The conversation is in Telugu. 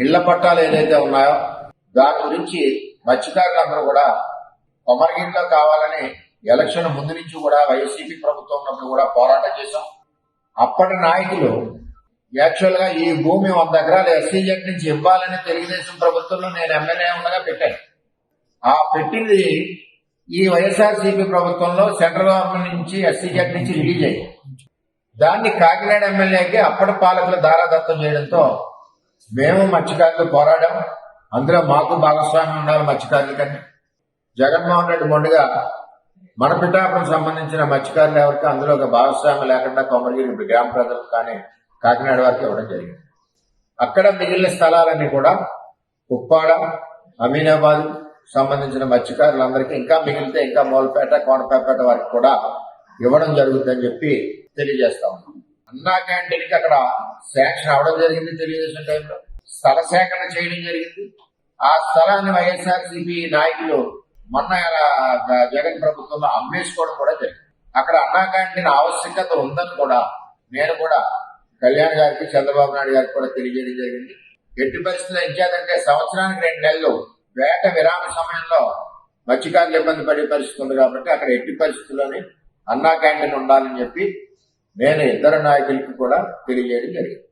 ఇళ్ల పట్టాలు ఏదైతే ఉన్నాయో దాని గురించి మత్స్యకారులందరూ కూడా కొమరగిరిలో కావాలని ఎలక్షన్ ముందు నుంచి కూడా వైసీపీ ప్రభుత్వం ఉన్నప్పుడు కూడా పోరాటం చేశాం. అప్పటి నాయకులు యాక్చువల్ గా ఈ భూమి 100 ఎకరాలు ఎస్సీజెడ్ నుంచి ఇవ్వాలని తెలుగుదేశం ప్రభుత్వంలో నేను ఎమ్మెల్యే ఉండగా పెట్టాను. ఆ పెట్టింది ఈ వైఎస్ఆర్సీపీ ప్రభుత్వంలో సెంట్రల్ గవర్నమెంట్ నుంచి ఎస్సీజెడ్ నుంచి రిలీజ్ అయ్యి దాన్ని కాకినాడ ఎమ్మెల్యేకి అప్పటి పాలకులు దారాదత్తం చేయడంతో మేము మత్స్యకారులు పోరాడాం. అందులో మాకు భాగస్వామ్యం ఉండాలి మత్స్యకారులకని. జగన్మోహన్ రెడ్డి మొండిగా మన పిఠాపురం సంబంధించిన మత్స్యకారులు ఎవరికి అందులో ఒక భాగస్వామ్యం లేకుండా కొమరగిరి గ్రామ ప్రజలకు కానీ కాకినాడ వారికి ఇవ్వడం జరిగింది. అక్కడ మిగిలిన స్థలాలన్నీ కూడా ఉప్పాడ, అమీనాబాద్ సంబంధించిన మత్స్యకారులందరికీ ఇంకా మిగిలితే ఇంకా మూలపేట, కోనపేట వారికి కూడా ఇవ్వడం జరుగుతుందని చెప్పి తెలియజేస్తా ఉన్నాం. అన్నా క్యాంటీన్కి అక్కడ శాంక్షన్ అవడం జరిగింది. తెలుగుదేశం టైంలో స్థల సేకరణ చేయడం జరిగింది. ఆ స్థలాన్ని వైఎస్ఆర్సీపీ నాయకులు మొన్న జగన్ ప్రభుత్వంలో అమ్మేసుకోవడం కూడా జరిగింది. అక్కడ అన్నా క్యాంటీన్ ఆవశ్యకత ఉందని కూడా నేను కూడా కళ్యాణ్ గారికి, చంద్రబాబు నాయుడు గారికి కూడా తెలియజేయడం జరిగింది. ఎట్టి పరిస్థితుల్లో ఇచ్చేదంటే సంవత్సరానికి 2 నెలలు వేట విరామ సమయంలో మత్స్యకారులు ఇబ్బంది పడే పరిస్థితి ఉంది కాబట్టి అక్కడ ఎట్టి పరిస్థితుల్లోనే అన్నా క్యాంటీన్ ఉండాలని చెప్పి నేను ఇద్దరు నాయకులకి కూడా తెలియజేయడం జరిగింది.